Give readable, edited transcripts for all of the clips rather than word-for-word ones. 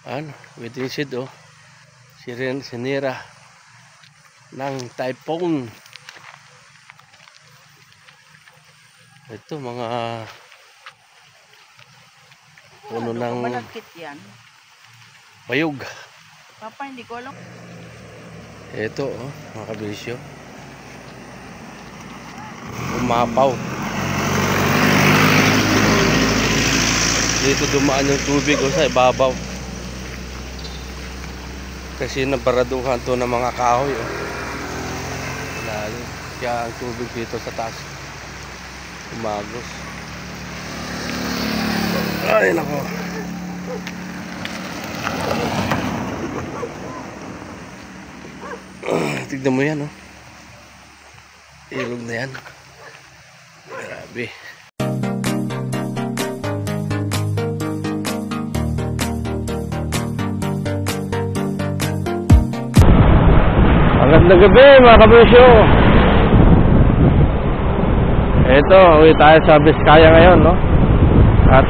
Ano, waiting shed oh. Sinira ng typhoon. Ito mga puno ng malagkit yan. bayog. Papa, hindi ko alam. Ito oh, mga kabisyo. Umapaw. Dito dumaan yung tubig oh, sa ibabaw. Kasi nabaraduhan to ng mga kahoy oh. Lalo kaya ang tubig dito sa taas umagos. Ay nako. Tignan mo yan oh. Ilog na yan. Grabe. Magandang gabi mga kabisyo. Ito, uwi tayo sa Biskaya ngayon, no? At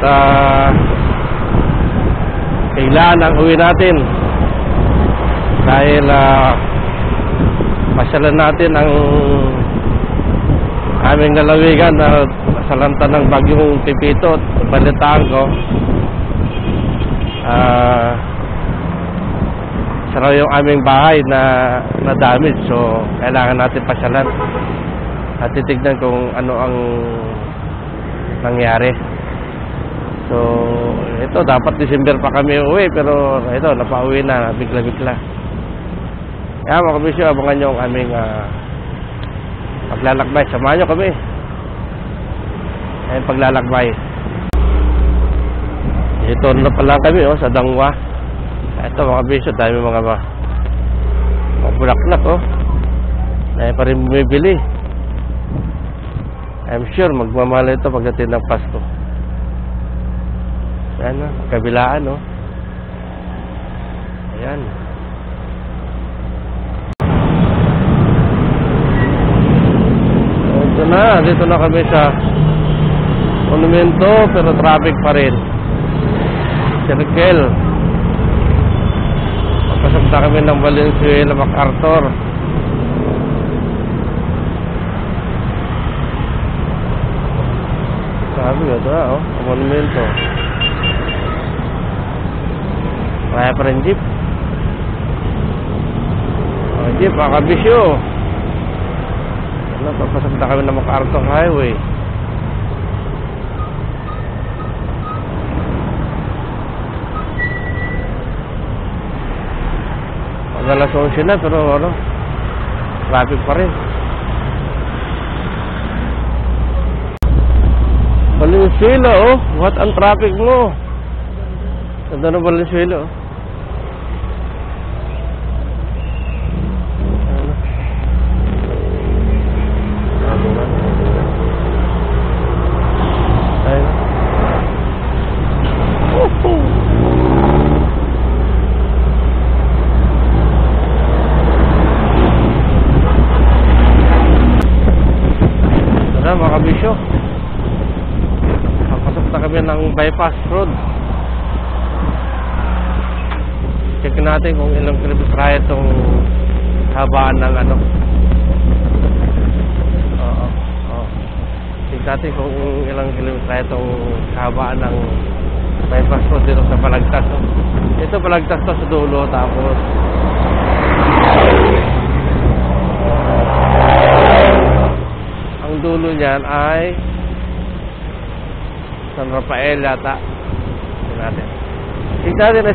kailangan ang uwi natin dahil pasyalan natin ang aming lalawigan na salanta ng bagyong Pipito. Balitaan ko saraw yung aming bahay na damage, so kailangan natin pasyalan at titignan kung ano ang nangyari. So ito, dapat December pa kami uwi, pero ito, napauwi na bigla-bigla. Kaya mga kabisyo, abangan nyo ang aming paglalakbay. Samahan nyo kami ayun, paglalakbay. Ito na pala kami oh, sa Dangwa. Ito mga kabisyo, dami mga bulaklak oh. Dahil pa rin bumibili. I'm sure magmamahal ito pagdating ng Pasko. Ayan oh, kabilaan oh. Ayan. Dito na kami sa monumento, pero traffic pa rin. Circle. Papasok na kami ng Valenzuela, MacArthur. Sabi nga ito oh, monumento. Kaya pa rin jeep. Jeep, makabisyo. Papasok na kami ng MacArthur Highway. Pag alas 11 na, pero ano, traffic pa rin. Valenzuela oh, what ang traffic mo? Ganda na Valenzuela oh. Mga kabisyo, papasok na kami ng bypass road. Check natin kung ilang kilometers kaya itong habaan ng ano. Check natin kung ilang kilometers kaya itong habaan ng bypass road dito sa Balagtas. Ito Balagtas to sa dulo, tapos ang dulo niyan ay San Rafael yata. Tingnan natin. Tingnan natin ay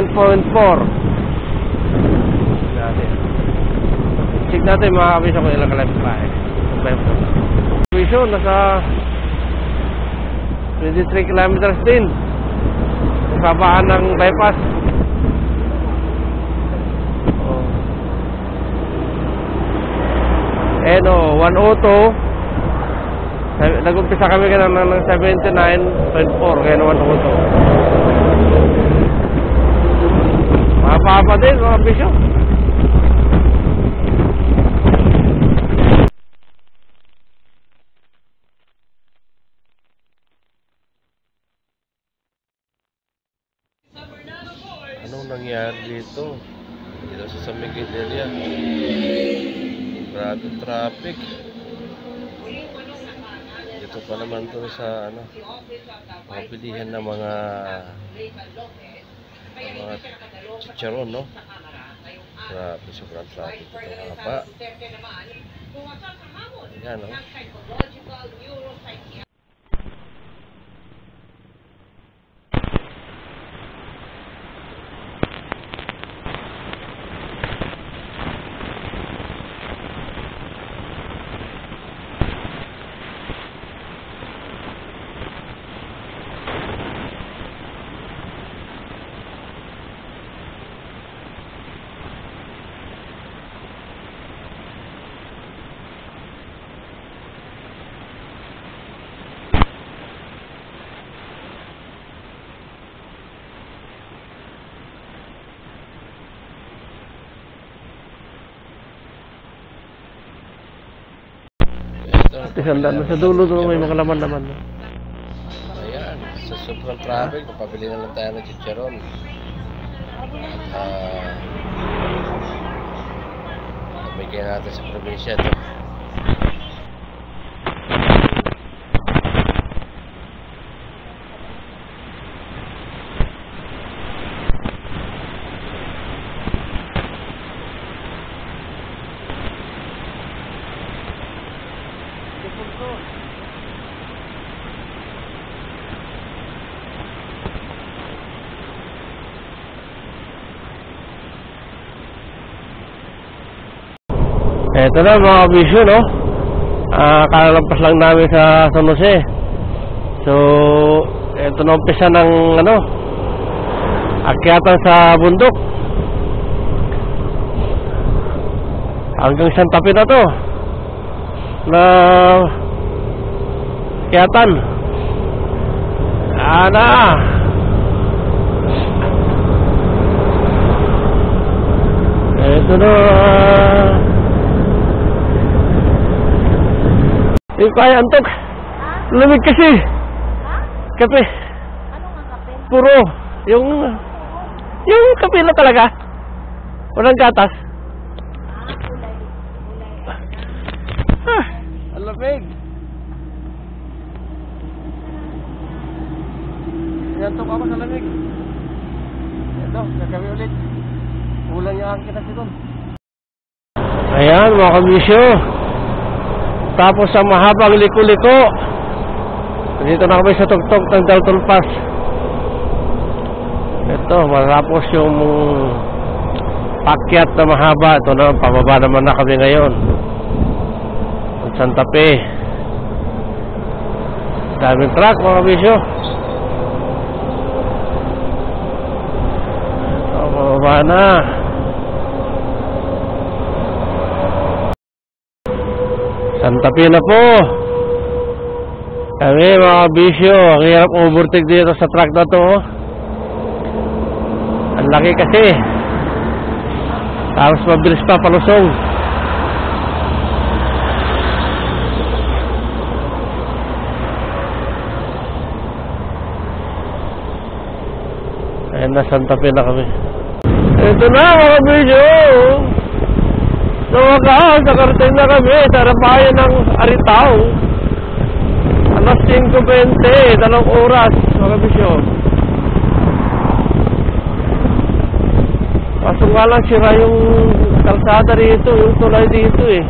79.4. Tingnan natin mga kabisyo kung ilang kilometers pa eh. Kabisyo, nasa 23 kilometers din. Ang babaan ng bypass. Eno, 102. Nag-umpisa kami ng 79.4, kaya naman 102. Mapapa din mga bisyo. Anong nangyari dito? Dito sa San Miguel area. Grabe traffic. Dito pa naman to sa mga bilihan ng mga chicharon, no? Grabe, sobrang traffic dito mga pa. Ayan, no? Isandaan na sa dulo doon, may mga laman-laman. Ayan, sa sobrang traffic, papabili na lang tayo ng chicharon. At nabigyan natin sa probinsya ito. Ito na mga kabisyo, no? Kalalampas lang namin sa San Jose. So, ito na umpisa ng akyatan sa bundok. Hanggang Santa Fe na to. Na akyatan. Ana. Ito na. Hindi kaya antok. Lamig kasi. Kape. Ano nga kape? Puro. Yung kape na talaga. Walang gatas. Kulay. Ang lamig. Yantok ako sa lamig. Ito, kagabi ulit. Kulang yung angkin na doon. Ayan mga kabisyo. Tapos ang mahabang liko-liko. Dito na kami sa tugtog ng Dalton Pass. Ito, matapos yung pakyat na mahaba. Ito na, pababa naman na kami ngayon. Ang Santa Fe. Daming truck mga bisyo. Ito, pababa na. Santa Fe na po. Kami mga bisyo, ang hirap overtake dito sa truck na to. Ang laki kasi. Tapos mabilis pa palusong. Ayan na, Santa Fe na kami. Ito na mga bisyo. Sa wakas, nakarating na kami sa bayan ng Aritaw. Alas 5:20, 2 oras, mga bisyo. Kaso nga lang sira yung kalsada dito, yung tulay dito eh.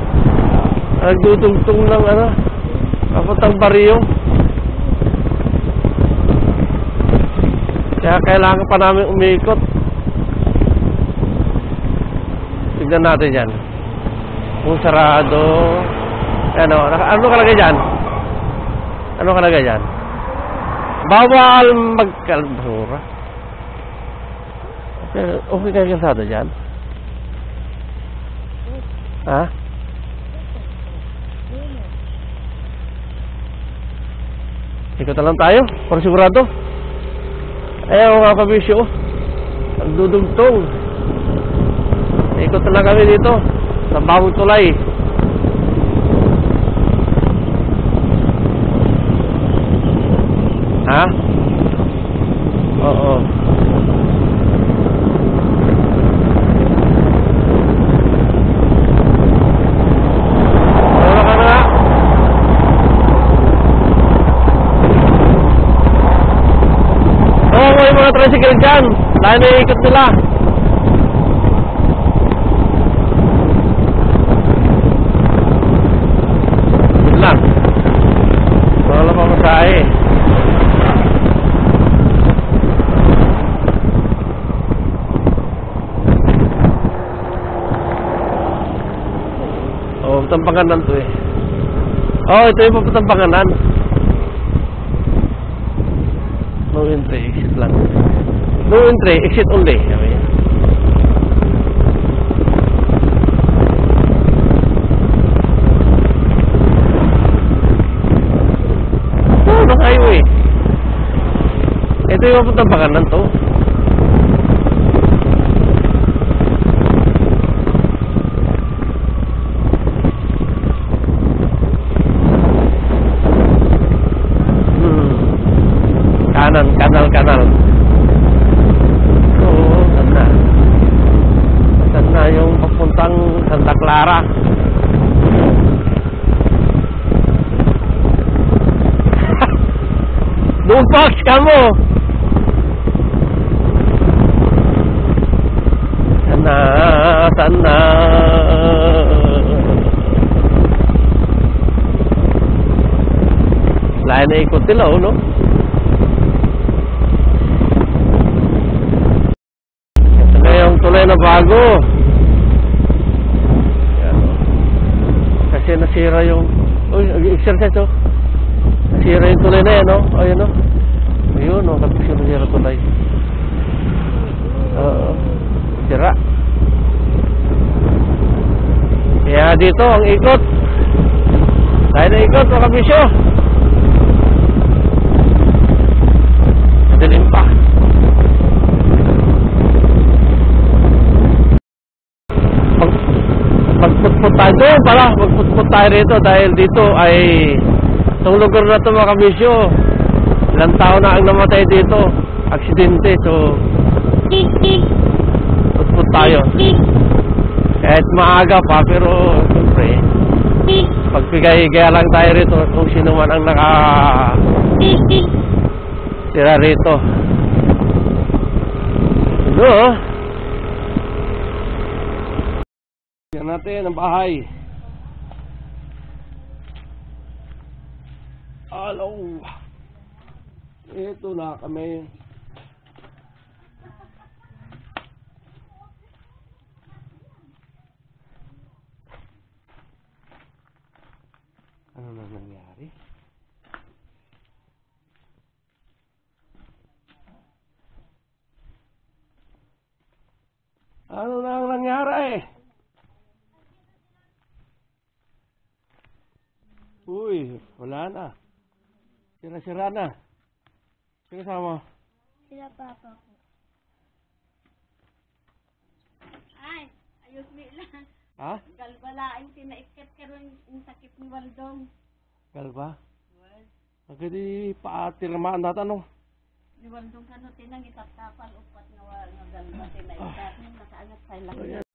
Nagdudugtong ng papuntang baryo. Kaya kailangan pa namin umikot. Tignan natin yan. Kung sarado. Ano kalagay dyan? Ano kalagay dyan? Bawal magkalbura. Okay kayo kalsada dyan? Ha? Ikot na lang tayo. Para sigurado. Ayaw nga kabisyo. Ang dudugtong. Ikot na lang kami dito. Sa bawang tulay. Ha? Oo. dyan. Dahil naiikot nila. Yun lang. Wala pa masahe. Oh, Tampanganan to eh. Oh, ito yung papuntang Panganan. No entry, exit lang. No entry, exit only. Ayan. Oh, no highway. Ito yung papuntang Panganan to. Kanal. Oo, ganda. Ganda yung papuntang Santa Clara. Lumpak ka mo! Sana. Lain na ikot nila, no? Tulay na bago. Yan. Kasi nasira yung exercise oh. Nasira yung tulay na yan oh. Ayun oh. Ayun oh, kasi nasira tulay. Sira. Kaya dito ang ikot. Tayo na ikot mga kabisyo. Madilim pa. Magputput tayo doon pala, magputput tayo rito dahil dito ay itong lugar na ito mga kabisyo, ilang tao na ang namatay dito, aksidente, so putput tayo kahit maaga pa, pero siyempre pagpigay-higaya lang tayo rito kung sino man ang tira rito. Ano yan natin ang bahay. Hello. Ito na kami. Ano na nangyari? Ano na ang nangyari? Uy, wala na. Sira-sira na. Sino sama? Sila papa ko. Ay, ayos mi lang. Ha? Galbalain tinaikat karon yung sakit ni Waldong. Galba? Agadi paatiramaan natin ano? Ni Waldong kano tinang itaptapal upat nga galba tinaikat. Nakaangat sa ilang.